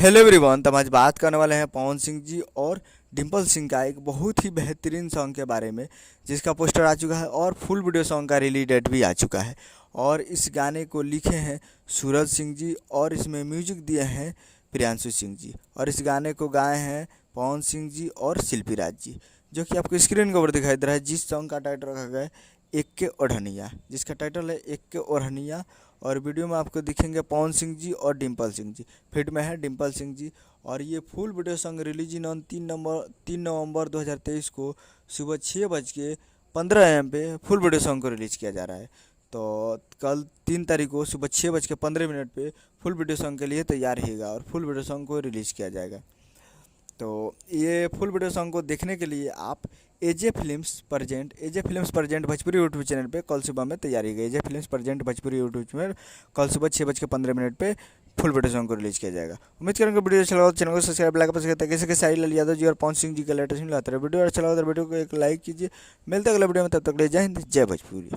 Hello everyone. तो हम आज बात करने वाले हैं पवन सिंह जी और डिम्पल सिंह का एक बहुत ही बेहतरीन सॉन्ग के बारे में, जिसका पोस्टर आ चुका है और फुल वीडियो सॉन्ग का रिलीज डेट भी आ चुका है। और इस गाने को लिखे हैं सूरज सिंह जी और इसमें म्यूजिक दिए हैं प्रियांशु सिंह जी। और इस गाने को गाए हैं पवन सिंह जी और शिल्पी राज जी, जो कि आपको स्क्रीन के ऊपर दिखाई दे रहा है। जिस सॉन्ग का टाइटल रखा गया है एक के ओढ़निया, जिसका टाइटल है एक के ओढ़निया। और वीडियो में आपको दिखेंगे पवन सिंह जी और डिम्पल सिंह जी, फिट में है डिम्पल सिंह जी। और ये full video song release in on 3 नवंबर 2023 को सुबह 6:15 AM पे फुल वीडियो सॉन्ग को रिलीज़ किया जा रहा है। तो कल 3 तारीख को सुबह 6:15 पे फुल वीडियो सॉन्ग के लिए तैयार रहेगा और फुल वीडियो सॉन्ग को रिलीज़ किया जाएगा। तो ये फुल वीडियो सॉन्ग को देखने के लिए आप AJ films present Bhojpuri YouTube channel पे कल सुबह में तैयारी गई। AJ films present Bhojpuri YouTube channel कल सुबह 6:15 पे फुल वीडियो सॉन्ग को रिलीज किया जाएगा। उम्मीद करेंगे वीडियो अच्छा लगा तो चैनल को सब्सक्राइब लाइक पसंद करते कैसे साहिल लाल यादव जी और पवन सिंह जी का लेटेस्ट मिलाते रहे। वीडियो अच्छा लगा तो वीडियो को एक लाइक कीजिए। मिलते अगले वीडियो में, तब तक ले जय हिंद जय भोजपुरी।